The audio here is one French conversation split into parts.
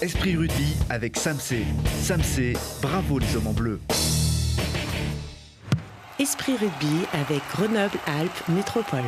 Esprit Rugby avec Samsé. Samsé, bravo les hommes en bleu. Esprit Rugby avec Grenoble-Alpes Métropole.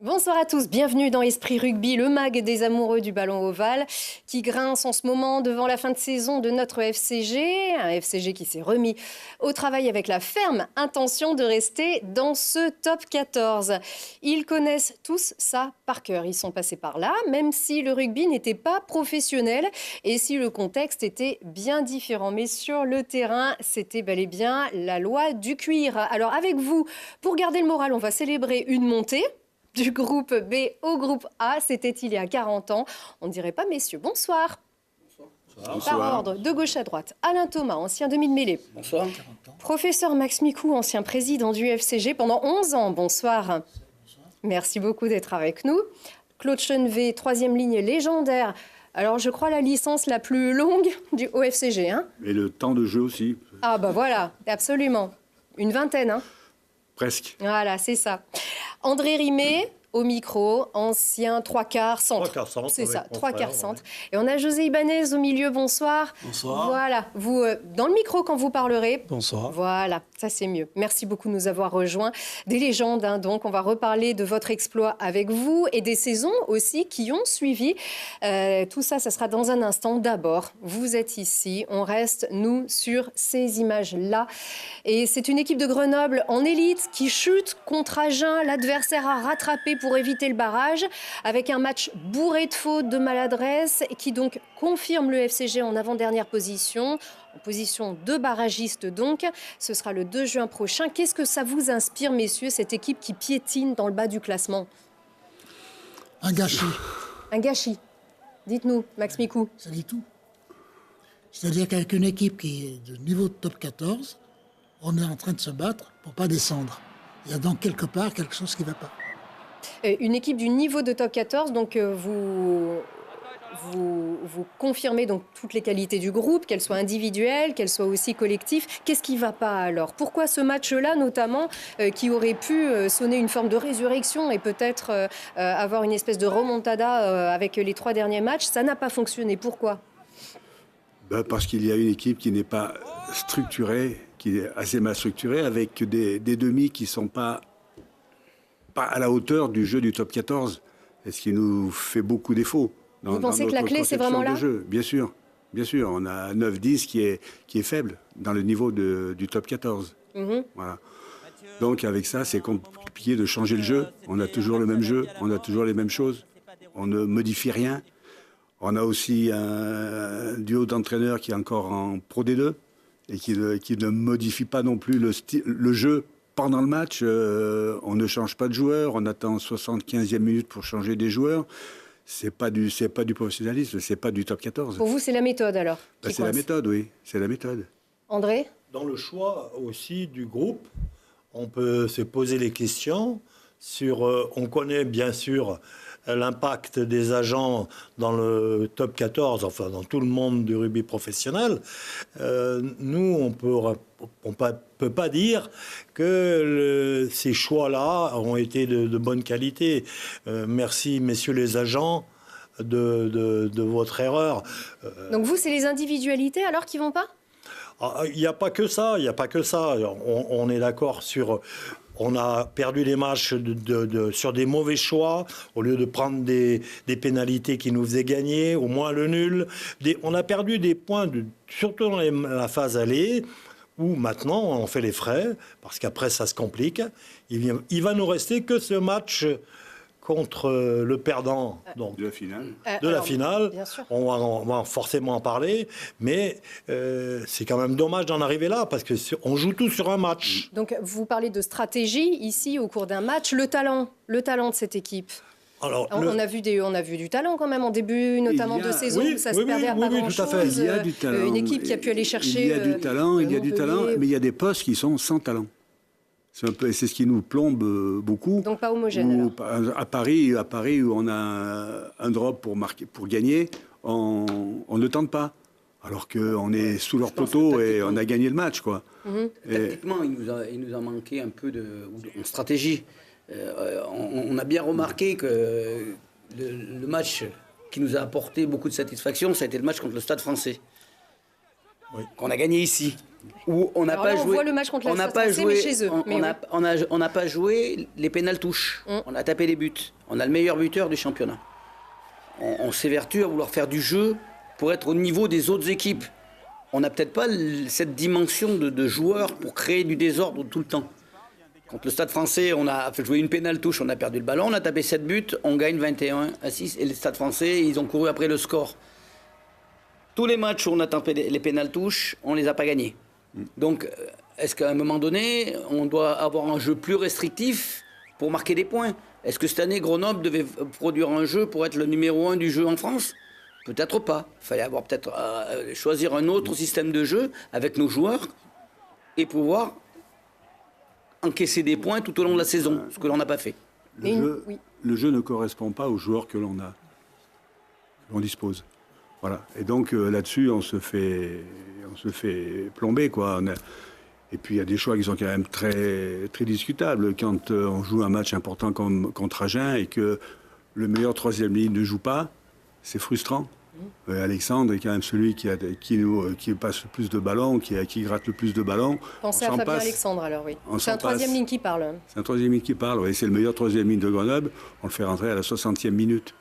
Bonsoir à tous, bienvenue dans Esprit Rugby, le mag des amoureux du ballon ovale qui grince en ce moment devant la fin de saison de notre FCG. Un FCG qui s'est remis au travail avec la ferme intention de rester dans ce top 14. Ils connaissent tous ça par cœur, ils sont passés par là, même si le rugby n'était pas professionnel et si le contexte était bien différent. Mais sur le terrain, c'était bel et bien la loi du cuir. Alors avec vous, pour garder le moral, on va célébrer une montée du groupe B au groupe A, c'était il y a 40 ans. On ne dirait pas messieurs. Bonsoir. Bonsoir. Par ordre, de gauche à droite. Alain Thomas, ancien demi de mêlée. Bonsoir. Professeur Max Micou, ancien président du FCG pendant 11 ans. Bonsoir. Bonsoir. Merci beaucoup d'être avec nous. Claude Chenevet, troisième ligne légendaire. Alors, je crois la licence la plus longue du FCG. Hein ? Et le temps de jeu aussi. Ah bah voilà, absolument. Une vingtaine, hein ? Presque. Voilà, c'est ça. André Rimet, au micro, ancien trois quarts centre. Trois quarts centre, c'est ça, trois quarts centre. Ouais. Et on a José Ibanez au milieu, bonsoir. Bonsoir. Voilà, vous, dans le micro quand vous parlerez. Bonsoir. Voilà, ça c'est mieux. Merci beaucoup de nous avoir rejoints. Des légendes, hein, donc on va reparler de votre exploit avec vous et des saisons aussi qui ont suivi. Tout ça, ça sera dans un instant. D'abord, vous êtes ici, on reste, nous, sur ces images-là. Et c'est une équipe de Grenoble en élite qui chute contre Agen. L'adversaire a rattrapé pour éviter le barrage, avec un match bourré de fautes, de maladresse, qui donc confirme le FCG en avant-dernière position, en position de barragiste donc. Ce sera le 2 juin prochain. Qu'est-ce que ça vous inspire, messieurs, cette équipe qui piétine dans le bas du classement ? Un gâchis. Un gâchis. Dites-nous, Max Micou. Ça dit tout. C'est-à-dire qu'avec une équipe qui est de niveau de top 14, on est en train de se battre pour ne pas descendre. Il y a donc quelque part quelque chose qui ne va pas. Une équipe du niveau de top 14, donc vous confirmez donc toutes les qualités du groupe, qu'elles soient individuelles, qu'elles soient aussi collectives. Qu'est-ce qui ne va pas alors ? Pourquoi ce match-là, notamment, qui aurait pu sonner une forme de résurrection et peut-être avoir une espèce de remontada avec les 3 derniers matchs, ça n'a pas fonctionné. Pourquoi ? Parce qu'il y a une équipe qui n'est pas structurée, qui est assez mal structurée, avec des demi qui ne sont pas à la hauteur du jeu du top 14, et ce qui nous fait beaucoup défaut. Vous pensez que la clé, c'est vraiment là ? Bien sûr. On a 9-10 qui est faible dans le niveau du top 14. Voilà. Donc avec ça, c'est compliqué de changer le jeu. On a toujours le même jeu, on a toujours les mêmes choses. On ne modifie rien. On a aussi un duo d'entraîneurs qui est encore en Pro D2 et qui ne modifie pas non plus le jeu. Pendant le match, on ne change pas de joueur, on attend 75e minute pour changer des joueurs. C'est pas du professionnalisme, c'est pas du top 14. Pour vous, c'est la méthode alors ? C'est la méthode, oui, c'est la méthode. André ? Dans le choix aussi du groupe, on peut se poser les questions sur... on connaît bien sûr l'impact des agents dans le top 14, enfin dans tout le monde du rugby professionnel. Nous, on peut pas dire que ces choix-là ont été de bonne qualité. Merci, messieurs les agents, de votre erreur. Donc vous, c'est les individualités alors qui vont pas ? Il n'y a pas que ça, On est d'accord sur... On a perdu des matchs sur des mauvais choix, au lieu de prendre des pénalités qui nous faisaient gagner, au moins le nul. On a perdu des points, surtout dans la phase aller, où maintenant on fait les frais, parce qu'après ça se complique. Il va nous rester que ce match contre le perdant donc, de la finale. La finale. Bien sûr. On va forcément en parler, mais c'est quand même dommage d'en arriver là, parce qu'on joue tout sur un match. Donc vous parlez de stratégie ici au cours d'un match. Le talent de cette équipe. Alors, on a vu du talent quand même en début, notamment de saison, où ça se perdait à pas grand-chose. Tout à fait. Il y a du talent. Une équipe qui a pu aller chercher. Il y a du talent, mais il y a des postes qui sont sans talent. C'est ce qui nous plombe beaucoup. Donc pas homogène. À Paris, où on a un drop pour gagner, on ne tente pas. Alors qu'on est sous leur poteau et on a gagné le match, quoi. Tactiquement, il nous a manqué un peu en stratégie. On a bien remarqué que le match qui nous a apporté beaucoup de satisfaction, ça a été le match contre le Stade Français. Oui. Qu'on a gagné ici. Où on n'a pas joué. On voit le match contre le Stade Français, mais chez eux. On n'a pas joué les pénales touches. On a tapé les buts. On a le meilleur buteur du championnat. On s'évertue à vouloir faire du jeu pour être au niveau des autres équipes. On n'a peut-être pas cette dimension de joueurs pour créer du désordre tout le temps. Contre le Stade Français, on a fait jouer une pénale touche, on a perdu le ballon, on a tapé 7 buts, on gagne 21-6. Et le Stade Français, ils ont couru après le score. Tous les matchs où on a tapé les pénales touches, on ne les a pas gagnés. Donc, est-ce qu'à un moment donné, on doit avoir un jeu plus restrictif pour marquer des points? Est-ce que cette année, Grenoble devait produire un jeu pour être le numéro 1 du jeu en France? Peut-être pas. Il fallait avoir peut-être choisir un autre système de jeu avec nos joueurs et pouvoir encaisser des points tout au long de la saison, ce que l'on n'a pas fait. Le jeu ne correspond pas aux joueurs que l'on dispose. Voilà. Et donc là-dessus, on se fait plomber, quoi. Et puis il y a des choix qui sont quand même très, très discutables. Quand on joue un match important contre Agen et que le meilleur troisième ligne ne joue pas, c'est frustrant. Alexandre est quand même celui qui passe le plus de ballons, qui gratte le plus de ballons. Pensez à Fabien Alexandre alors, oui. C'est un troisième ligne qui parle. C'est un troisième ligne qui parle, oui. C'est le meilleur troisième ligne de Grenoble. On le fait rentrer à la 60e minute.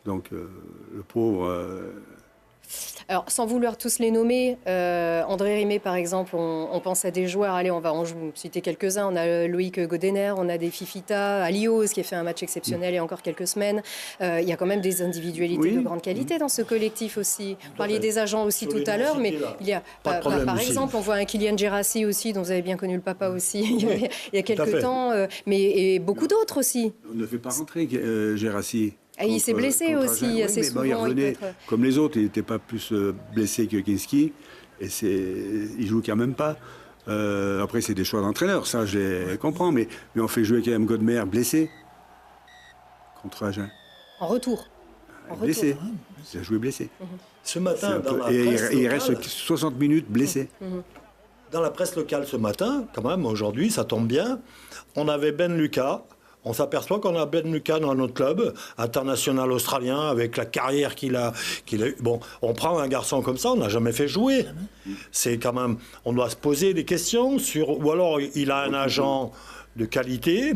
Donc le pauvre... Alors, sans vouloir tous les nommer, André Rimet, par exemple, on pense à des joueurs. Allez, on va en citer quelques-uns. On a Loïc Godener, on a des Fifita, Alios, qui a fait un match exceptionnel il y a encore quelques semaines. Il y a quand même des individualités de grande qualité dans ce collectif aussi. Vous parliez des agents aussi tout à l'heure, mais il y a, par exemple, on voit un Kylian Gérassi aussi, dont vous avez bien connu le papa aussi, il y a quelques temps, et beaucoup d'autres aussi. On ne fait pas rentrer Gérassi. Et il s'est blessé aussi assez souvent. Il revenait, comme les autres, il n'était pas plus blessé que Kinski. Et il joue quand même pas. Après, c'est des choix d'entraîneur, ça je les comprends. Mais on fait jouer quand même Godmer blessé contre Agen. En retour. Blessé. Il a joué blessé. Ce matin, il reste 60 minutes blessé. Dans la presse locale ce matin, quand même, aujourd'hui, ça tombe bien, on avait Ben Lucas. On s'aperçoit qu'on a Ben Lucas dans notre club, international australien, avec la carrière qu'il a eue. Bon, on prend un garçon comme ça, on n'a jamais fait jouer. C'est quand même... On doit se poser des questions sur... Ou alors, il a un agent de qualité.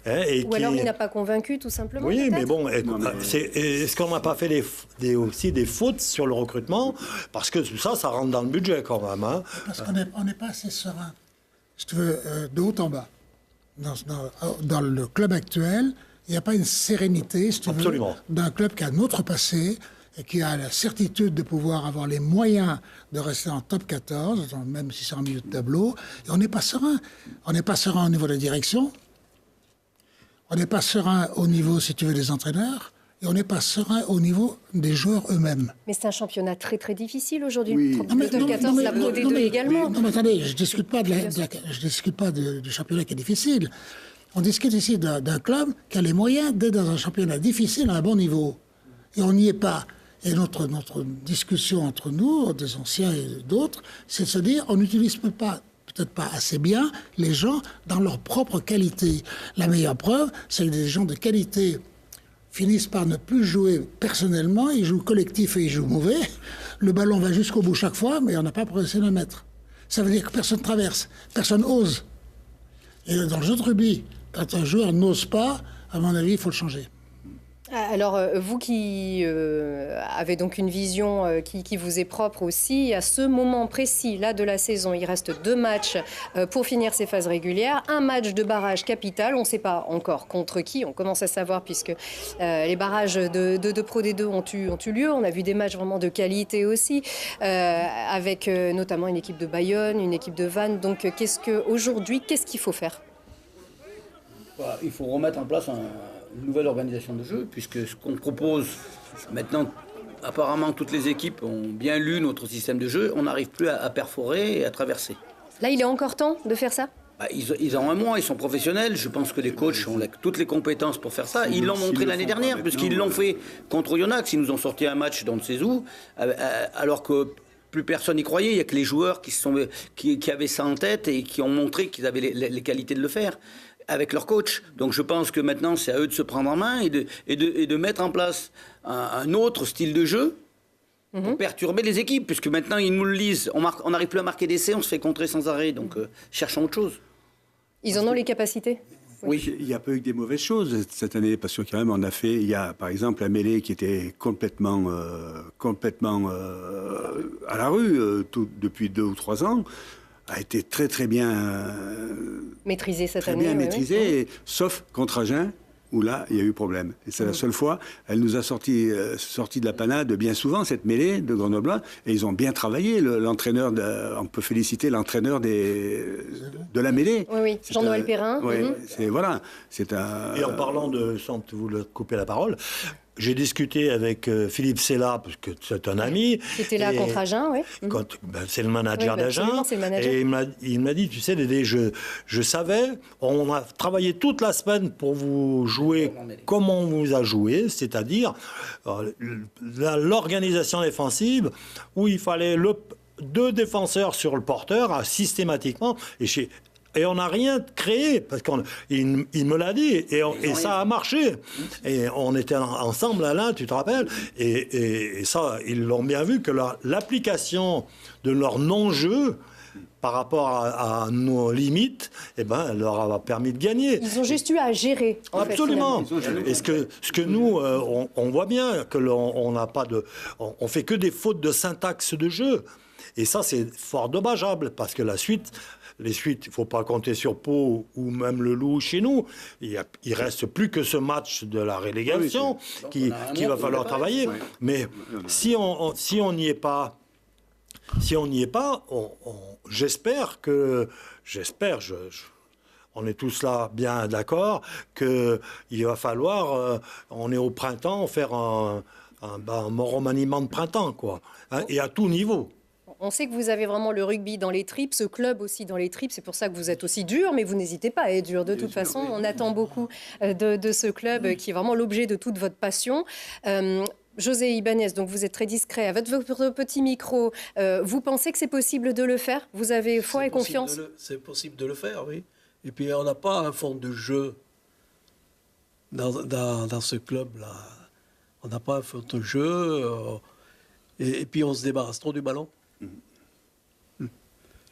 Ou alors, il n'a pas convaincu, tout simplement. Oui, mais bon, est-ce qu'on n'a pas fait aussi des fautes sur le recrutement? Parce que tout ça, ça rentre dans le budget quand même. Hein. Parce qu'on n'est pas assez serein, si tu veux, de haut en bas. Dans le club actuel, il n'y a pas une sérénité, si tu veux, d'un club qui a un autre passé et qui a la certitude de pouvoir avoir les moyens de rester en top 14, même si c'est en milieu de tableau. Et on n'est pas serein. On n'est pas serein au niveau de la direction. On n'est pas serein au niveau, si tu veux, des entraîneurs. Et on n'est pas serein au niveau des joueurs eux-mêmes. Mais c'est un championnat très très difficile aujourd'hui. Oui. Le top 14, la Pro D2 également. Non mais attendez, je ne discute pas du championnat qui est difficile. On discute ici d'un club qui a les moyens d'être dans un championnat difficile à un bon niveau. Et on n'y est pas. Et notre discussion entre nous, des anciens et d'autres, c'est de se dire on n'utilise peut-être pas assez bien les gens dans leur propre qualité. La meilleure preuve, c'est que des gens de qualité finissent par ne plus jouer personnellement, ils jouent collectif et ils jouent mauvais. Le ballon va jusqu'au bout chaque fois, mais on n'a pas progressé d'un mètre. Ça veut dire que personne traverse, personne ose. Et dans le jeu de rugby, quand un joueur n'ose pas, à mon avis, il faut le changer. Alors, vous qui avez donc une vision qui vous est propre aussi, à ce moment précis là de la saison, il reste 2 matchs pour finir ces phases régulières. Un match de barrage capital, on ne sait pas encore contre qui, on commence à savoir puisque les barrages de Pro D2 ont eu lieu. On a vu des matchs vraiment de qualité aussi, avec notamment une équipe de Bayonne, une équipe de Vannes. Donc, qu'est-ce qu'il faut faire? Il faut remettre en place une nouvelle organisation de jeu, puisque ce qu'on propose maintenant, apparemment toutes les équipes ont bien lu notre système de jeu, on n'arrive plus à perforer et à traverser. Là, il est encore temps de faire ça? Ils ont un mois, ils sont professionnels. Je pense que les coachs ont toutes les compétences pour faire ça. Ils l'ont montré l'année dernière, puisqu'ils l'ont fait contre Oyonnax. Ils nous ont sorti un match dans le Cézou, alors que plus personne n'y croyait. Il n'y a que les joueurs qui avaient ça en tête et qui ont montré qu'ils avaient les qualités de le faire avec leur coach. Donc je pense que maintenant, c'est à eux de se prendre en main et de mettre en place un autre style de jeu pour perturber les équipes, puisque maintenant, ils nous le lisent. On n'arrive plus à marquer d'essais, on se fait contrer sans arrêt. Donc cherchons autre chose. Ils en ont les capacités? Oui, il n'y a pas eu que des mauvaises choses cette année, parce que quand même, il y a par exemple la mêlée qui était complètement à la rue depuis 2 ou 3 ans, a été très très bien maîtrisée cette très année. Bien maîtrisée, Oui. Sauf contre Agen, où là, il y a eu problème. Et c'est la seule fois, elle nous a sorti de la panade bien souvent, cette mêlée de Grenoble, et ils ont bien travaillé. L'entraîneur, on peut féliciter l'entraîneur de la mêlée. Oui, Jean-Noël Perrin. Oui, voilà. Et en parlant de, sans vous le couper la parole, j'ai discuté avec Philippe Sella, parce que c'est un ami. Qui était là contre Agen, oui. C'est le manager d'Agen. C'est le manager. Et il m'a dit, tu sais, Dédé, je savais, on a travaillé toute la semaine pour vous jouer comme on vous a joué, c'est-à-dire l'organisation défensive, où il fallait 2 défenseurs sur le porteur, systématiquement, et on n'a rien créé, parce qu'il me l'a dit, et ça a marché. Et on était ensemble, Alain, tu te rappelles, et ça, ils l'ont bien vu, que l'application de leur non-jeu par rapport à nos limites, leur a permis de gagner. Ils ont juste eu à gérer. Absolument. Et ce que nous, on voit bien que on fait que des fautes de syntaxe de jeu. Et ça, c'est fort dommageable, parce que les suites, il ne faut pas compter sur Pau ou même le Loup chez nous. Il reste plus que ce match de la relégation qu'il va falloir travailler. Ouais. Mais si on n'y est pas, j'espère, on est tous là bien d'accord, qu'il va falloir, on est au printemps, faire un remaniement de printemps, quoi, hein, et à tout niveau. On sait que vous avez vraiment le rugby dans les tripes, ce club aussi dans les tripes. C'est pour ça que vous êtes aussi dur, mais vous n'hésitez pas à être dur. De toute façon, on attend beaucoup de ce club qui est vraiment l'objet de toute votre passion. José Ibanez, donc vous êtes très discret. Avec votre petit micro, vous pensez que c'est possible de le faire? Vous avez foi et confiance? C'est possible de le faire, oui. Et puis, on n'a pas un fond de jeu dans ce club-là. On n'a pas un fond de jeu. Et puis, on se débarrasse trop du ballon.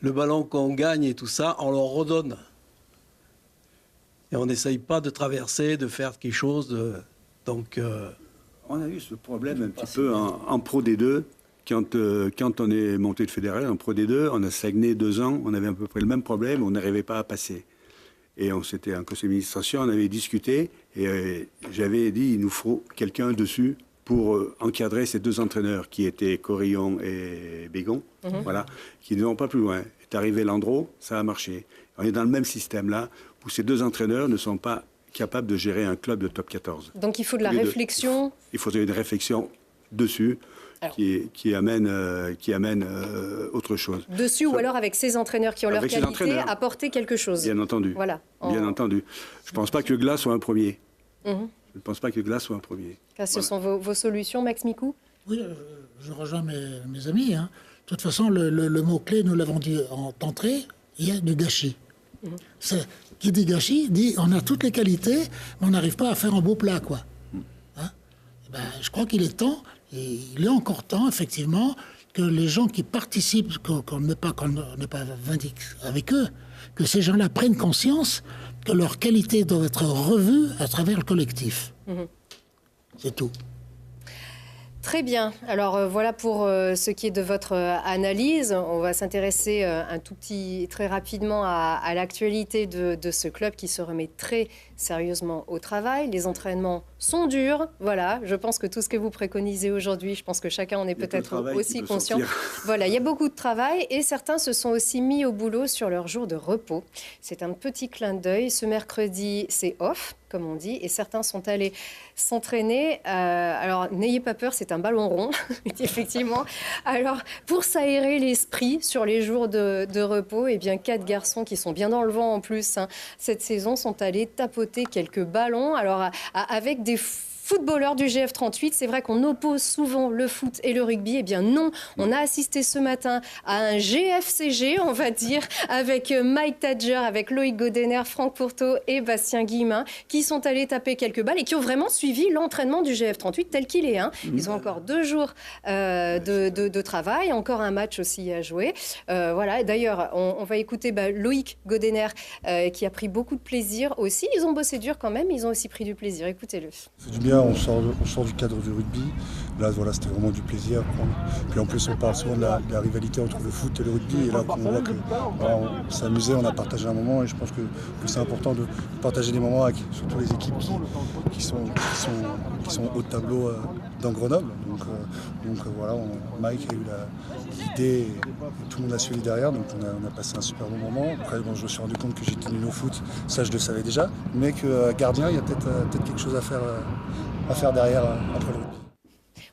Le ballon qu'on gagne et tout ça, on leur redonne. Et on n'essaye pas de traverser, de faire quelque chose. Donc, on a eu ce problème un petit peu en Pro D2. Quand on est monté de fédéral en Pro D2, on a stagné 2 ans. On avait à peu près le même problème. On n'arrivait pas à passer. Et on s'était en conseil d'administration, on avait discuté. Et j'avais dit, il nous faut quelqu'un dessus pour encadrer ces 2 entraîneurs qui étaient Corillon et Bégon, voilà, qui ne vont pas plus loin. Est arrivé Landreau, ça a marché. On est dans le même système là, où ces 2 entraîneurs ne sont pas capables de gérer un club de top 14. Donc il faut de la réflexion. Il faut une réflexion dessus. Alors, qui amène autre chose. Dessus ou alors avec ces entraîneurs qui ont leur qualité, apporter quelque chose. Bien entendu. Voilà. Bien entendu. Je ne pense pas que Glas soit un premier. Je ne pense pas que Glas soit un premier. Ce sont vos solutions, Max Micou? Oui, je rejoins mes amis. Hein. De toute façon, le mot-clé, nous l'avons dit en entrée, il y a du gâchis. Qui dit gâchis, dit on a toutes les qualités, mais on n'arrive pas à faire un beau plat, quoi. Hein? Je crois qu'il est temps, et il est encore temps, effectivement, que les gens qui participent, qu'on n'est pas vindique avec eux, que ces gens-là prennent conscience que leurs qualités doivent être revues à travers le collectif. C'est tout. Très bien. Alors voilà pour ce qui est de votre analyse. On va s'intéresser très rapidement à l'actualité de ce club qui se remet très sérieusement au travail. Les entraînements sont durs. Voilà, je pense que tout ce que vous préconisez aujourd'hui, je pense que chacun en est peut-être aussi conscient. Voilà, il y a beaucoup de travail et certains se sont aussi mis au boulot sur leur jour de repos. C'est un petit clin d'œil. Ce mercredi, c'est off, comme on dit, et certains sont allés s'entraîner. Alors, n'ayez pas peur, c'est un ballon rond, effectivement. Alors, pour s'aérer l'esprit sur les jours de repos, eh bien, 4 garçons qui sont bien dans le vent en plus, hein, cette saison, sont allés tapoter quelques ballons. Alors, avec des footballeurs du GF38, c'est vrai qu'on oppose souvent le foot et le rugby. Eh bien non, on a assisté ce matin à un GFCG, on va dire, avec Mike Tadger, avec Loïc Godener, Franck Pourteau et Bastien Guillemin, qui sont allés taper quelques balles et qui ont vraiment suivi l'entraînement du GF38 tel qu'il est. Hein. Ils ont encore 2 jours de travail, encore un match aussi à jouer. Voilà. D'ailleurs, on va écouter Loïc Godener, qui a pris beaucoup de plaisir aussi. Ils ont bossé dur quand même, ils ont aussi pris du plaisir. Écoutez-le. C'est du bien. On sort du cadre du rugby. Là, voilà, c'était vraiment du plaisir. Puis en plus, on parle souvent de la rivalité entre le foot et le rugby. Et là, on voit que voilà, on s'est amusé, on a partagé un moment. Et je pense que c'est important de partager des moments avec surtout les équipes qui sont haut de tableau dans Grenoble. Donc voilà, Mike a eu l'idée et tout le monde a suivi derrière. Donc on a passé un super bon moment. Après, bon, je me suis rendu compte que j'étais nul au foot. Ça, je le savais déjà. Mais que gardien, il y a peut-être quelque chose à faire derrière après le rugby.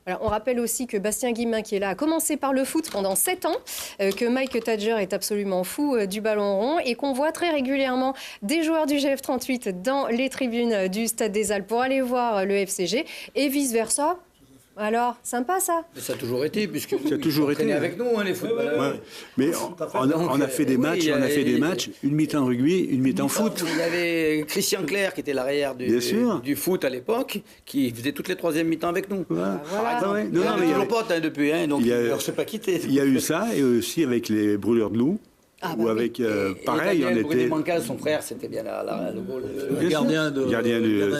Voilà, on rappelle aussi que Bastien Guillemin, qui est là, a commencé par le foot pendant 7 ans, que Mike Tadger est absolument fou du ballon rond et qu'on voit très régulièrement des joueurs du GF38 dans les tribunes du Stade des Alpes pour aller voir le FCG et vice-versa. Alors, sympa ça. Mais ça a toujours été, puisque vous toujours été avec nous, hein, les footballeurs. Ouais. Mais on a fait des matchs, une mi-temps rugby, une mi-temps foot. Il y avait Christian Clair, qui était l'arrière du foot à l'époque, qui faisait toutes les 3e mi-temps avec nous. Voilà. Il est toujours pote depuis, hein, donc il ne s'est pas quitté. Il y a eu ça, et aussi avec les brûleurs de loups. Ou avec, pareil, on était... Mancal, son frère, c'était bien le gardien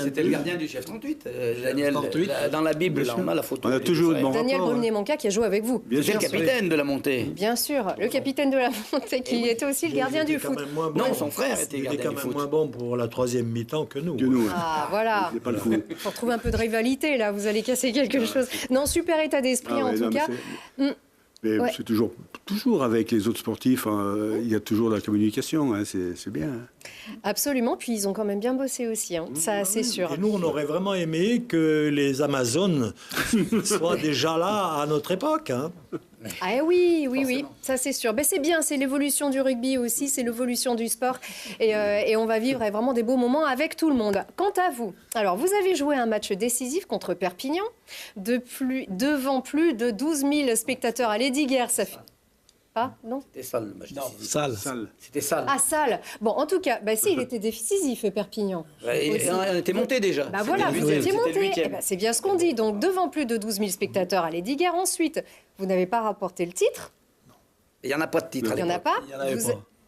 C'était le gardien du GF38. Daniel, dans la Bible, là, on a la photo. On a toujours eu de bon Daniel rapport. Brunet-Manca qui a joué avec vous. Bien sûr, le capitaine de la montée. Bien sûr, le capitaine de la montée qui était aussi le gardien du foot. Non, son frère était gardien du foot. Il était quand même moins bon pour la 3e mi-temps que nous. Ah, voilà. Pas le coup. Faut retrouver un peu de rivalité, là. Vous allez casser quelque chose. Non, super état d'esprit, en tout cas. Mais c'est toujours avec les autres sportifs, il y a toujours de la communication, hein, c'est bien. Hein. Absolument, puis ils ont quand même bien bossé aussi, hein, ça c'est sûr. Et nous, on aurait vraiment aimé que les Amazones soient déjà là à notre époque. Hein. Ah oui, ça c'est sûr. Ben, c'est bien, c'est l'évolution du rugby aussi, c'est l'évolution du sport. Et on va vivre vraiment des beaux moments avec tout le monde. Quant à vous, alors vous avez joué un match décisif contre Perpignan, devant plus de 12 000 spectateurs à l'Ediguerre. Ça fait... Ah, non ? C'était sale le match. Sale. C'était sale. Ah, sale. Bon, en tout cas, si, il était décisif, Perpignan. On était monté déjà. Voilà, vous étiez monté. C'est bien ce qu'on dit. Donc, devant plus de 12 000 spectateurs à l'Ediguerre. Ensuite, vous n'avez pas rapporté le titre. Il n'y en a pas de titre. Il n'y en a pas.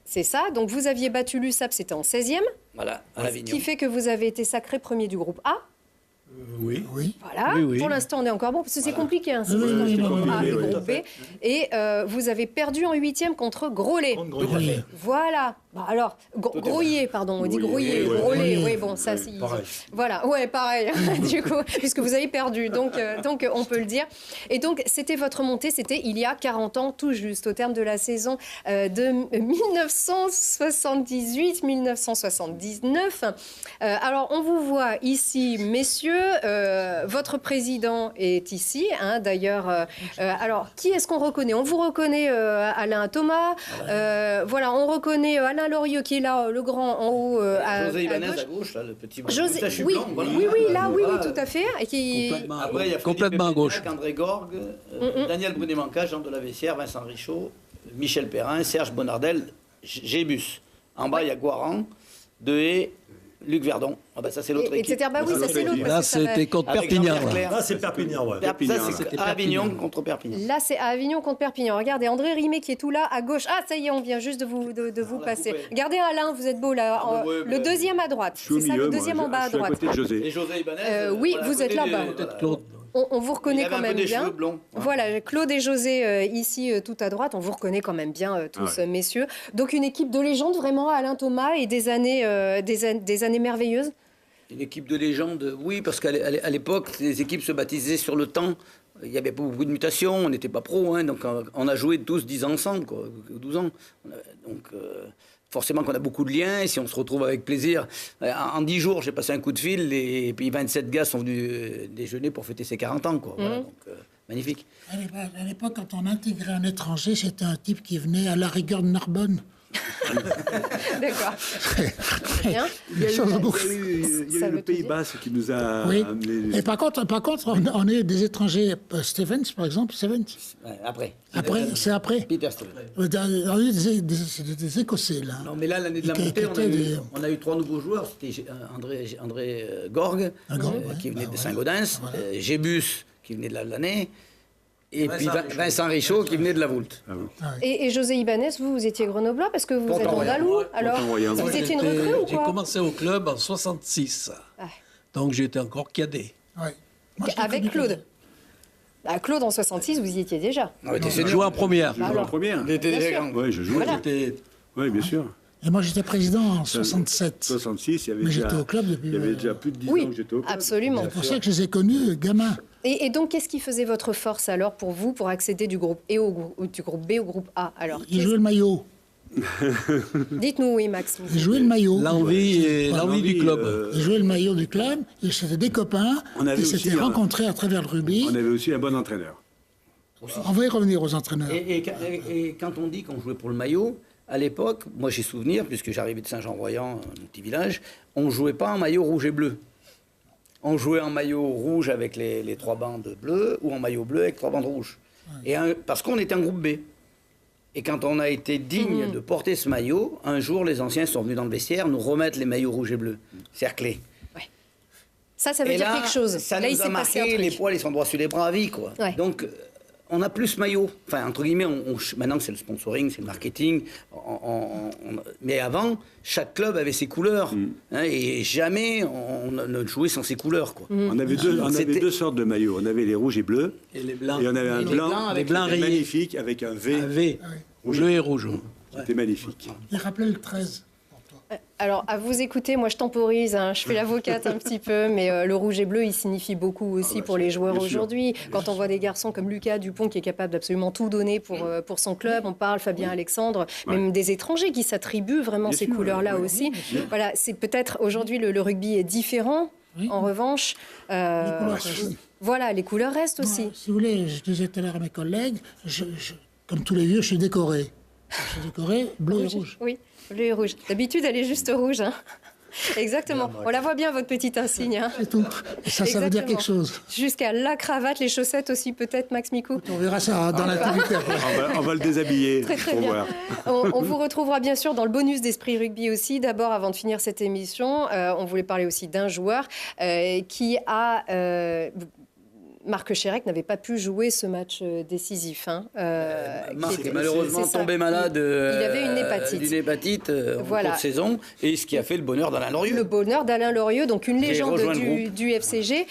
C'est ça. Donc, vous aviez battu l'USAP, c'était en 16e. Voilà, à Avignon. Ce qui fait que vous avez été sacré premier du groupe A. Oui. Voilà. Oui. Pour l'instant, on est encore bon, parce que c'est compliqué. Hein, le groupe A et le groupe B. Et vous avez perdu en 8e contre Groslay. Voilà. Bon, alors, Grouillé, pardon. On dit Grouillé. Groslay. Oui, bon, ça, c'est... Voilà. Ouais, pareil. Du coup, puisque vous avez perdu. Donc, on peut le dire. Et donc, c'était votre montée. C'était il y a 40 ans, tout juste, au terme de la saison de 1978-1979. Alors, on vous voit ici, messieurs. Votre président est ici, hein, d'ailleurs. Alors, qui est-ce qu'on reconnaît ? On vous reconnaît Alain Thomas. Voilà, on reconnaît Alain Lorieux qui est là, le grand, en haut. José Ibanez à gauche, là, le petit moustachu oui, blanc. Voilà. Oui, tout à fait. Et qui... Après, il y a complètement à gauche. André Gorgue, Daniel Brunet-Manca, Jean de la Vessière, Vincent Richaud, Michel Perrin, Serge Bonardel, Gébus. En bas, il y a Guaran, Dehaye, Luc Verdon. Ah bah ça c'est l'autre équipe. Etc. Bah oui, ça c'est l'autre. Là c'était contre Perpignan. Là c'est Perpignan, ouais. Ça c'est à Avignon contre Perpignan. Là c'est à Avignon contre Perpignan. Regardez André Rimet qui est tout là à gauche. Ah ça y est, on vient juste de vous passer. Regardez Alain, vous êtes beau là. Le deuxième à droite. C'est ça, le deuxième en bas à droite. Et José Ibanez. Oui, vous êtes là-bas. On vous reconnaît quand même bien. Voilà, Claude et José ici tout à droite, on vous reconnaît quand même bien tous, messieurs. Donc une équipe de légende vraiment, Alain Thomas, et des années merveilleuses. Une équipe de légende, oui, parce qu'à l'époque, les équipes se baptisaient sur le temps. Il n'y avait pas beaucoup de mutations, on n'était pas pro, hein, donc on a joué tous 10 ans ensemble, quoi, 12 ans. Donc forcément qu'on a beaucoup de liens, et si on se retrouve avec plaisir. En 10 jours, j'ai passé un coup de fil, et puis 27 gars sont venus déjeuner pour fêter ses 40 ans, quoi. Voilà, donc, magnifique. À l'époque, quand on intégrait un étranger, c'était un type qui venait à la rigueur de Narbonne. D'accord. Bien. Il y a eu le Pays Basque qui nous a amené... Et par contre, on est des étrangers. Stevens, par exemple, Stevens. Ouais, après. C'est après. Peter Stevens. On est des Écossais, là. Non, mais là, l'année de la montée, on a eu 3 nouveaux joueurs. C'était André Gorgue, qui venait de Saint-Gaudens, Gébus, qui venait de l'année, et puis Vincent Richaud, qui venait de la Voulte. Et José Ibanez, vous étiez grenoblois parce que vous êtes andalou. Alors, vous étiez une recrue ou J'ai quoi? commencé au club en 66. Donc j'étais encore cadet. Ouais. Avec Claude. Claude, en 66, vous y étiez déjà. Je jouais en première. En première. Oui, je jouais. Oui, bien sûr. Et moi, j'étais président en 67. 66, Mais j'étais au club depuis... Il y avait déjà plus de 10 ans que j'étais au club. Absolument. C'est pour ça que je les ai connus gamins. Et donc, qu'est-ce qui faisait votre force alors pour vous, pour accéder du groupe du groupe B au groupe A? Alors, Ils jouaient le maillot. Dites-nous, oui, Max. Ils jouaient le maillot. L'envie du club. Ils jouaient le maillot du club. C'était des copains qui s'étaient rencontrés à travers le rugby. On avait aussi un bon entraîneur. On va y revenir aux entraîneurs. Et quand on dit qu'on jouait pour le maillot, à l'époque, moi j'ai souvenir, puisque j'arrivais de Saint-Jean-Royan, un petit village, on ne jouait pas en maillot rouge et bleu. On jouait en maillot rouge avec les 3 bandes bleues ou en maillot bleu avec 3 bandes rouges. Et parce qu'on était un groupe B. Et quand on a été digne de porter ce maillot, un jour les anciens sont venus dans le vestiaire nous remettre les maillots rouges et bleus, cerclés. Ça veut dire quelque chose. Ça là, nous il a s'est passé un marqué, truc. les poils ils sont droits sur les bras à vie, quoi. Ouais. Donc on n'a plus ce maillot. Enfin, entre guillemets, maintenant c'est le sponsoring, c'est le marketing. Mais avant, chaque club avait ses couleurs. Hein, et jamais on ne jouait sans ses couleurs, quoi. On avait deux sortes de maillots. On avait les rouges et bleus. Et les blancs. Et on avait un blanc, les blancs rayés. magnifique avec un V. Un V. Bleu et rouge. C'était magnifique. Il rappelait le 13. Alors, à vous écouter, moi je temporise, hein, je fais l'avocate un petit peu, mais le rouge et bleu, il signifie beaucoup aussi pour les joueurs aujourd'hui. Quand on voit des garçons comme Lucas Dupont qui est capable d'absolument tout donner pour son club, on parle Fabien Alexandre, même des étrangers qui s'attribuent vraiment ces couleurs-là aussi. Voilà, c'est peut-être aujourd'hui le rugby est différent. En revanche, voilà, les couleurs restent aussi. Moi, si vous voulez, je disais tout à l'heure à mes collègues, comme tous les vieux, je suis décoré. Je suis décoré bleu et rouge. Oui, bleu et rouge. D'habitude, elle est juste rouge. Hein. Exactement. On la voit bien, votre petite insigne. Hein. C'est tout. Ça veut dire quelque chose. Jusqu'à la cravate, les chaussettes aussi, peut-être, Max Micou. On verra ça dans l'intimité. On va le déshabiller. Très, très pour bien. voir. On vous retrouvera bien sûr dans le bonus d'Esprit Rugby aussi. D'abord, avant de finir cette émission, on voulait parler aussi d'un joueur qui a... Marc Chérec n'avait pas pu jouer ce match décisif. Hein, Marc est malheureusement tombé malade il avait une hépatite. D'une hépatite en cours de saison, et ce qui a fait le bonheur d'Alain Lorieux. Le bonheur d'Alain Lorieux, donc une légende du FCG,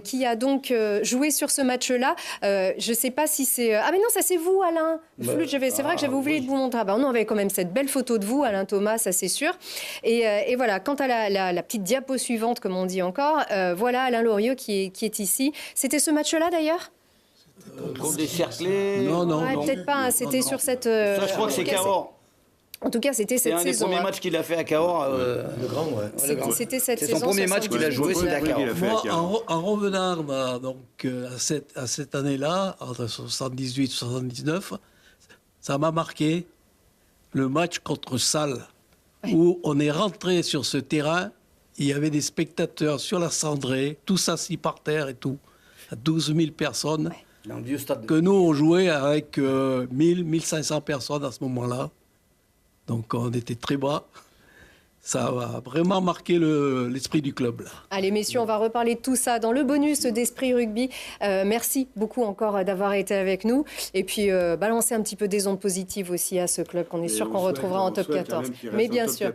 qui a donc joué sur ce match-là. Je ne sais pas si c'est... Ah mais non, ça c'est vous, Alain. C'est vrai que j'avais oublié de vous montrer. On avait quand même cette belle photo de vous, Alain Thomas, ça c'est sûr. Et voilà, quant à la petite diapo suivante, comme on dit encore, voilà Alain Lorieux qui est ici. C'était ce match-là d'ailleurs Contre des cerclés. Non. Peut-être pas, c'était sur cette... Ça, je crois que c'est Cahors. En tout cas, c'était cette saison. C'est un des premiers matchs qu'il a fait à Cahors. Le grand, ouais. C'était cette saison. C'est son premier match qu'il a joué, c'était à Cahors. Moi, en revenant à cette année-là, entre 78 et 79, ça m'a marqué le match contre Salles, où on est rentré sur ce terrain, il y avait des spectateurs sur la cendrée, tous assis par terre et tout, à 12 000 personnes. Dans le vieux stade. Que nous, on jouait avec 1 500 personnes à ce moment-là. Donc on était très bas. Ça a vraiment marqué l'esprit du club. Là. Allez, messieurs, on va reparler de tout ça dans le bonus d'Esprit Rugby. Merci beaucoup encore d'avoir été avec nous. Et puis, balancer un petit peu des ondes positives aussi à ce club qu'on est sûr qu'on retrouvera en top 14. Mais bien sûr,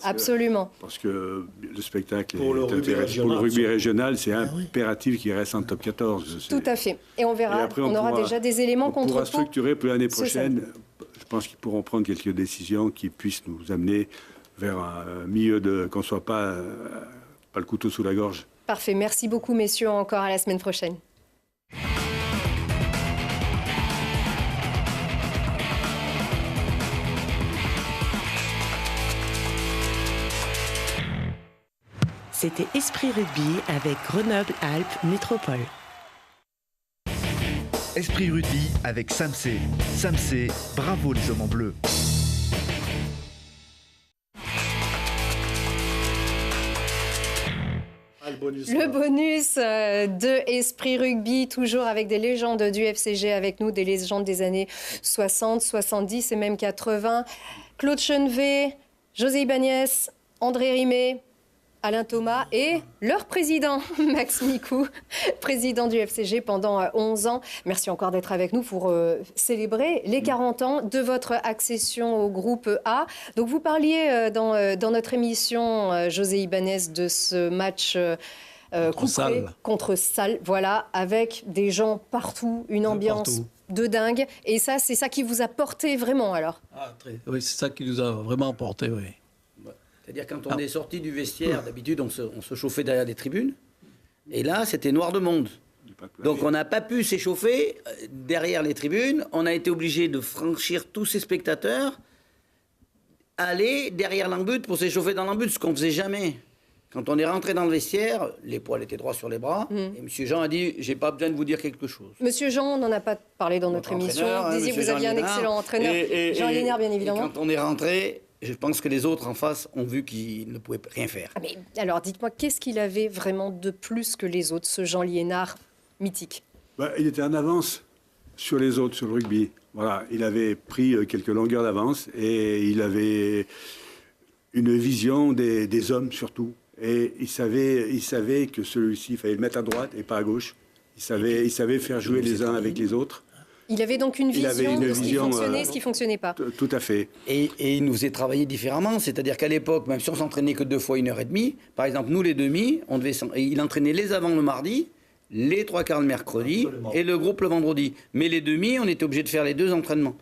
absolument. Parce que le spectacle pour le rugby régional, c'est impératif qu'il reste en top 14. Tout à fait. Et on verra, on aura déjà des éléments contre-coup. On pourra structurer pour l'année prochaine. Je pense qu'ils pourront prendre quelques décisions qui puissent nous amener vers un milieu qu'on ne soit pas pas le couteau sous la gorge. Parfait. Merci beaucoup, messieurs. Encore à la semaine prochaine. C'était Esprit Rugby avec Grenoble-Alpes Métropole. Esprit Rugby avec Samsé. Samsé, bravo les hommes en bleu. Le bonus de Esprit Rugby, toujours avec des légendes du FCG avec nous, des légendes des années 60, 70 et même 80. Claude Chenevet, José Ibanez, André Rimet, Alain Thomas et leur président, Max Micou, président du FCG pendant 11 ans. Merci encore d'être avec nous pour célébrer les 40 ans de votre accession au groupe A. Donc vous parliez dans notre émission, José Ibanez, de ce match contre Sale, voilà, avec des gens partout, une ambiance de dingue. Et ça, c'est ça qui vous a porté vraiment alors? Oui, c'est ça qui nous a vraiment porté, oui. C'est-à-dire quand on est sorti du vestiaire, d'habitude on se chauffait derrière les tribunes, et là c'était noir de monde. Donc on n'a pas pu s'échauffer derrière les tribunes, on a été obligé de franchir tous ces spectateurs, aller derrière l'embut pour s'échauffer dans l'embut, ce qu'on ne faisait jamais. Quand on est rentré dans le vestiaire, les poils étaient droits sur les bras, et M. Jean a dit « j'ai pas besoin de vous dire quelque chose ». Monsieur Jean, on n'en a pas parlé dans notre émission, vous disiez que vous aviez un excellent entraîneur, Jean Liénard bien évidemment. Et quand on est rentré, je pense que les autres en face ont vu qu'ils ne pouvaient rien faire. Ah mais, alors dites-moi, qu'est-ce qu'il avait vraiment de plus que les autres, ce Jean Liénard mythique? Il était en avance sur les autres, sur le rugby. Voilà, il avait pris quelques longueurs d'avance et il avait une vision des hommes surtout. Et il savait que celui-ci, il fallait le mettre à droite et pas à gauche. Il savait faire jouer les uns avec les autres. Il avait donc une vision de ce qui fonctionnait et ce qui ne fonctionnait pas. Tout à fait. Et il nous faisait travailler différemment. C'est-à-dire qu'à l'époque, même si on s'entraînait que 2 fois 1h30, par exemple, nous les demi, il entraînait les avants le mardi, les 3/4 le mercredi et le groupe le vendredi. Mais les demi, on était obligé de faire les 2 entraînements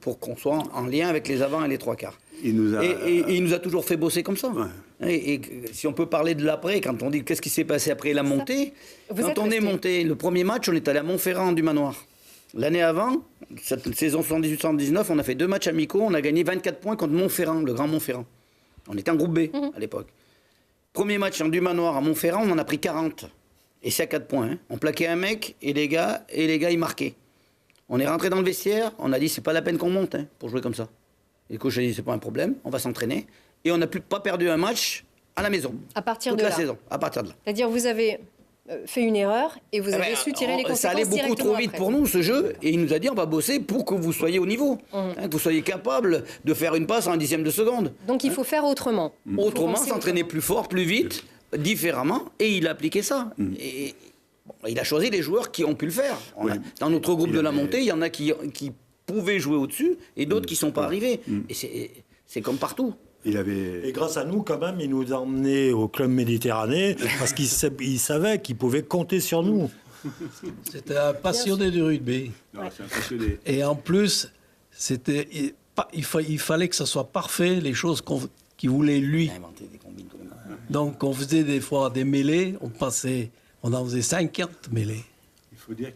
pour qu'on soit en lien avec les avants et les 3/4. Et il nous a toujours fait bosser comme ça. Ouais. Et si on peut parler de l'après, quand on dit qu'est-ce qui s'est passé après la montée, quand on est monté, le premier match, on est allé à Montferrand du Manoir. L'année avant, cette saison 78-79, on a fait 2 matchs amicaux, on a gagné 24 points contre Montferrand, le Grand Montferrand. On était en groupe B à l'époque. Premier match en du Manoir à Montferrand, on en a pris 40. Et c'est à 4 points. On plaquait un mec et les gars ils marquaient. On est rentré dans le vestiaire, on a dit c'est pas la peine qu'on monte pour jouer comme ça. Et le coach a dit c'est pas un problème, on va s'entraîner. Et on n'a pas perdu un match à la maison. À partir toute de la là. saison, à partir de là. C'est-à-dire vous avez fait une erreur et vous avez su tirer les conséquences. Ça allait beaucoup trop vite pour nous, ce jeu, et il nous a dit on va bosser pour que vous soyez au niveau, que vous soyez capable de faire une passe en un 1/10 de seconde. Donc il faut faire autrement. Autrement, s'entraîner plus fort, plus vite, différemment, et il a appliqué ça. Et il a choisi les joueurs qui ont pu le faire. Dans notre groupe de la montée, il y en a qui pouvaient jouer au-dessus et d'autres qui ne sont pas arrivés. Et c'est comme partout. Et grâce à nous, quand même, il nous a emmenés au club Méditerranée parce qu'il savait qu'il pouvait compter sur nous. C'était un passionné du rugby. Non, c'est un passionné. Et en plus, il fallait que ça soit parfait, les choses qu'il voulait lui. Donc on faisait des fois des mêlées, on en faisait 50 mêlées. Il faut dire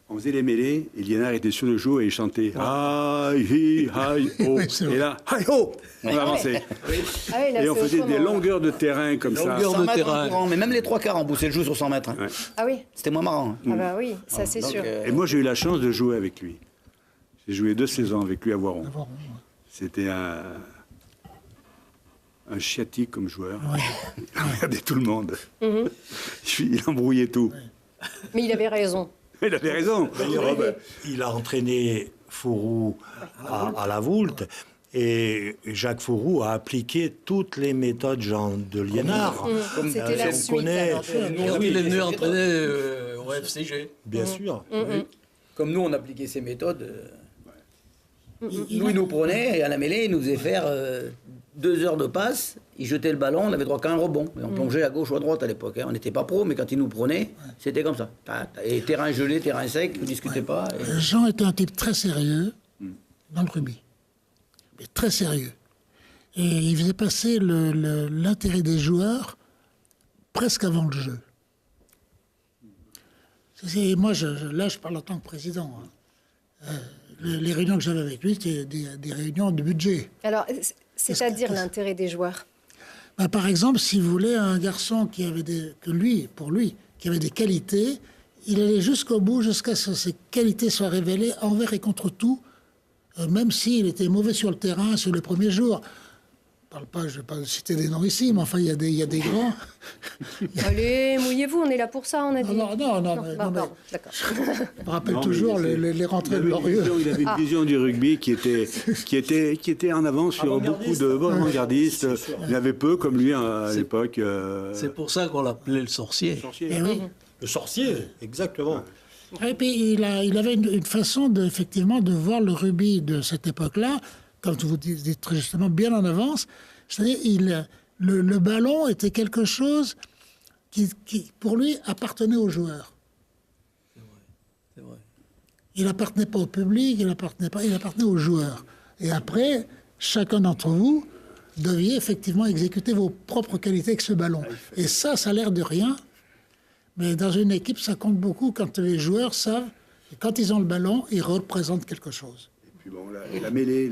qu'on faisait les mêlées, et Liénard était sur le jour et il chantait « Hi, hi, hi, ho ». Et là, « Hi, ho ». On avançait. Et on faisait des longueurs de terrain comme ça. Longueurs de terrain. Mais même les 3/4, on poussait le jeu sur 100 mètres. Ouais. Ah oui. C'était moins marrant. Ah bah oui, ça c'est sûr. Et moi, j'ai eu la chance de jouer avec lui. J'ai joué 2 saisons avec lui à Voiron. C'était un chiatique comme joueur. Il regardait tout le monde. Il embrouillait tout. Mais il avait raison. Il avait raison. D'ailleurs, il a entraîné Fourou à la Voulte. Et Jacques Fourou a appliqué toutes les méthodes Jean de Liénard. C'était la suite. Oui, il est venu entraîner au FCG. Bien sûr. Comme nous, on appliquait ces méthodes. Nous, il nous prenait, et à la mêlée, il nous faisait faire 2 heures de passe. Il jetait le ballon, on n'avait droit qu'à un rebond. Et on plongeait à gauche ou à droite à l'époque. On n'était pas pro, mais quand il nous prenait, c'était comme ça. Et terrain gelé, terrain sec, vous ne discutez pas. Jean était un type très sérieux dans le rugby. Mais très sérieux. Et il faisait passer l'intérêt des joueurs presque avant le jeu. Moi, là, je parle en tant que président. Les réunions que j'avais avec lui, c'était des réunions de budget. Alors, c'est-à-dire l'intérêt des joueurs? Par exemple, si vous voulez, un garçon qui avait qui avait des qualités, il allait jusqu'au bout, jusqu'à ce que ses qualités soient révélées envers et contre tout, même s'il était mauvais sur le terrain sur les premiers jours. Je ne vais pas citer des noms ici, mais enfin, il y a des grands. Allez, mouillez-vous, on est là pour ça, on a dit. Non, D'accord. Je me rappelle toujours les rentrées glorieuses. Il avait une vision du rugby qui était en avance sur beaucoup de avant-gardistes. Il y en avait peu comme lui à l'époque. C'est pour ça qu'on l'appelait le sorcier. Le sorcier, exactement. Et puis, il avait une façon, effectivement, de voir le rugby de cette époque-là, comme vous dites très justement, bien en avance. C'est-à-dire, le ballon était quelque chose qui, pour lui, appartenait aux joueurs. C'est vrai. Il n'appartenait pas au public, il appartenait aux joueurs. Et après, chacun d'entre vous deviez effectivement exécuter vos propres qualités avec ce ballon. Et ça a l'air de rien, mais dans une équipe, ça compte beaucoup quand les joueurs savent que quand ils ont le ballon, ils représentent quelque chose. Puis bon, la mêlée,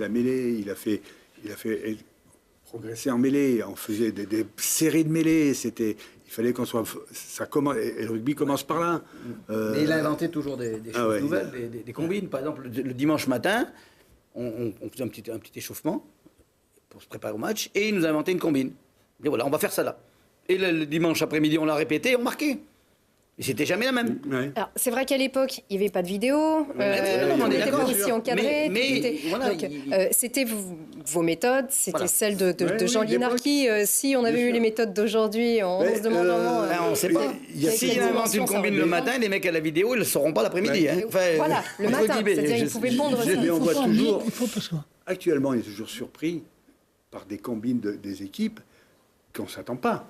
il a fait progresser en mêlée. On faisait des séries de mêlées. Il fallait qu'on soit. Ça commence. Et le rugby commence par là. Mais il a inventé toujours des choses nouvelles, des combines. Par exemple, le dimanche matin, on faisait un petit échauffement pour se préparer au match, et il nous a inventé une combine. Et voilà, on va faire ça là. Et le dimanche après-midi, on l'a répété, on marquait. Et c'était jamais la même. Ouais. Alors, c'est vrai qu'à l'époque, il n'y avait pas de vidéo, on était aussi encadré. C'était vos méthodes, c'était celles de Jean Liénarqui. Si on avait eu les méthodes d'aujourd'hui, on se demande vraiment... on ne sait pas. S'il invente une combine le matin, les mecs à la vidéo, ils ne le sauront pas l'après-midi. Voilà, le matin, c'est-à-dire qu'ils pouvaient pondre ça. Mais on voit toujours... Actuellement, on est toujours surpris par des combines des équipes qu'on ne s'attend pas.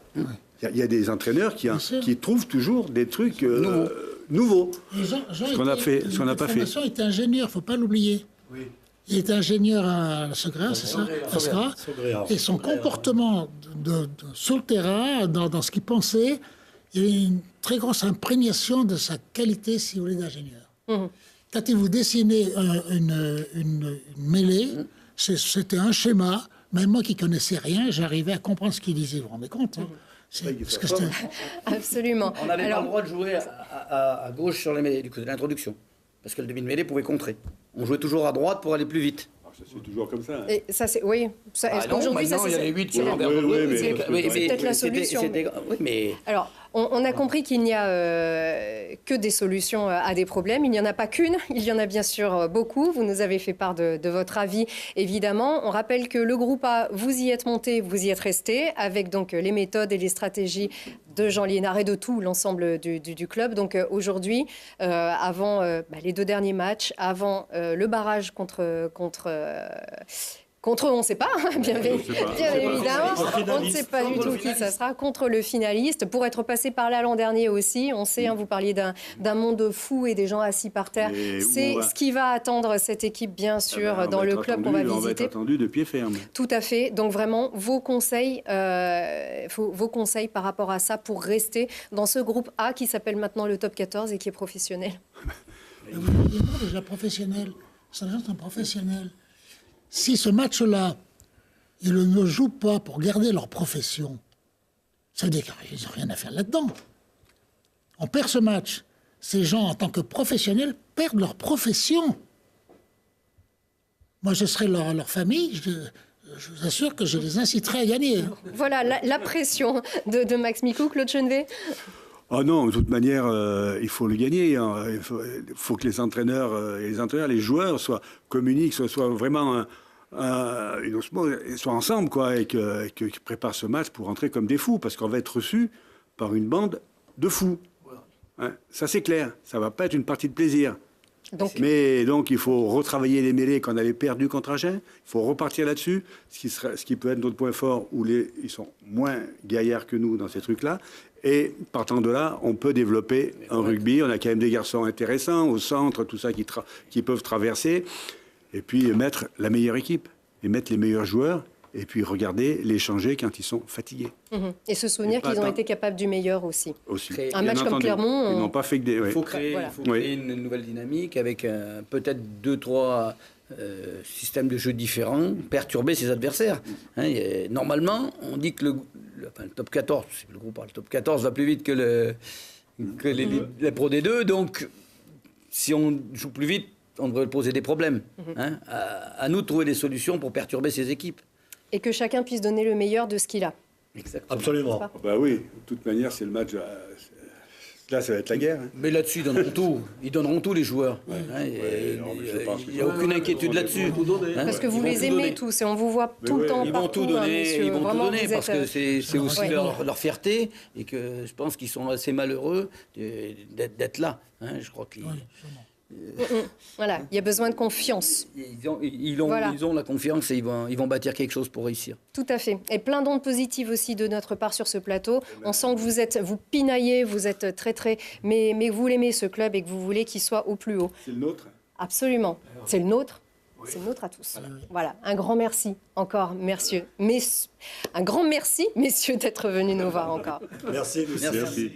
Il y a des entraîneurs qui trouvent toujours des trucs nouveaux. Ce qu'on n'a pas fait. Il était ingénieur, il ne faut pas l'oublier. Oui. Il était ingénieur à Segrère, c'est ça, et son comportement sur le terrain, dans ce qu'il pensait, il y avait une très grosse imprégnation de sa qualité, si vous voulez, d'ingénieur. Quand il vous dessinait une mêlée, c'était un schéma. Même moi qui ne connaissais rien, j'arrivais à comprendre ce qu'il disait. Vous vous rendez compte Absolument. On n'avait pas le droit de jouer à gauche sur les mêlées, du côté de l'introduction. Parce que le demi-mêlée pouvait contrer. On jouait toujours à droite pour aller plus vite. C'est toujours comme ça. Et ça, c'est... Oui. Aujourd'hui, il y avait 8 sur c'est peut-être la solution. Alors, on a compris qu'il n'y a que des solutions à des problèmes. Il n'y en a pas qu'une. Il y en a bien sûr beaucoup. Vous nous avez fait part de votre avis, évidemment. On rappelle que le groupe A, vous y êtes monté, vous y êtes resté, avec donc les méthodes et les stratégies de Jean Liénard et de tout l'ensemble du club. Donc aujourd'hui, avant les 2 derniers matchs, avant le barrage contre eux, on ne sait pas, bien évidemment. On ne sait pas du tout qui ça sera. Contre le finaliste, pour être passé par là l'an dernier aussi, on sait, vous parliez d'un monde fou et des gens assis par terre. C'est ce qui va attendre cette équipe, bien sûr, dans le club qu'on va visiter. On va être attendu de pied ferme. Tout à fait. Donc vraiment, vos conseils par rapport à ça pour rester dans ce groupe A qui s'appelle maintenant le Top 14 et qui est professionnel. Déjà professionnel. C'est un professionnel. Si ce match-là, ils ne jouent pas pour garder leur profession, ça veut dire qu'ils n'ont rien à faire là-dedans. On perd ce match. Ces gens, en tant que professionnels, perdent leur profession. Moi, je serai leur famille, je vous assure que je les inciterai à gagner. Voilà, la pression de Max Micou, Claude Chenevet. Ah non, de toute manière, il faut le gagner. Il faut que les entraîneurs, les joueurs communiquent, soient vraiment soient ensemble, quoi, et qu'ils préparent ce match pour rentrer comme des fous, parce qu'on va être reçus par une bande de fous. Hein, ça, c'est clair. Ça va pas être une partie de plaisir. Mais donc, il faut retravailler les mêlées qu'on avait perdues contre Agen. Il faut repartir là-dessus, ce qui peut être notre point fort, où ils sont moins gaillards que nous dans ces trucs-là. Et partant de là, on peut développer un rugby. On a quand même des garçons intéressants au centre, tout ça qui peuvent traverser. Et puis mettre la meilleure équipe et mettre les meilleurs joueurs Et puis regarder, les changer quand ils sont fatigués. Et se souvenir qu'ils ont été capables du meilleur aussi. Créer- Un match comme Clermont, Ils n'ont pas fait que des... Il ouais. faut créer, Voilà. il faut créer une nouvelle dynamique avec peut-être 2-3 systèmes de jeu différents, perturber ses adversaires. Hein, normalement, on dit que le top 14, le groupe parle, le top 14 va plus vite que les Pro D2, donc si on joue plus vite, on devrait poser des problèmes. Hein, à nous de trouver des solutions pour perturber ces équipes. et que chacun puisse donner le meilleur de ce qu'il a. Exactement. Absolument. Bah oui, de toute manière, c'est le match... Là, ça va être la guerre. Hein. Mais là-dessus, ils donneront tout. Ils donneront tout, les joueurs. Hein, il n'y a aucune inquiétude là-dessus. Hein. Parce que vous les aimez tous et on vous voit tout le temps Ils vont partout, tout donner, monsieur. ils vont Vraiment, tout donner vous parce êtes, que c'est aussi ouais. leur fierté et que je pense qu'ils sont assez malheureux d'être là. Hein, je crois qu'ils... Voilà, il y a besoin de confiance. Ils ont la confiance et ils vont bâtir quelque chose pour réussir. Tout à fait. Et plein d'ondes positives aussi de notre part sur ce plateau. On sent que vous pinaillez, vous êtes très... Mais vous l'aimez, ce club, et que vous voulez qu'il soit au plus haut. C'est le nôtre. Absolument. C'est le nôtre. C'est le nôtre à tous. Voilà. Un grand merci encore, messieurs. Un grand merci, messieurs, d'être venus nous voir encore. Merci, Lucie. Merci.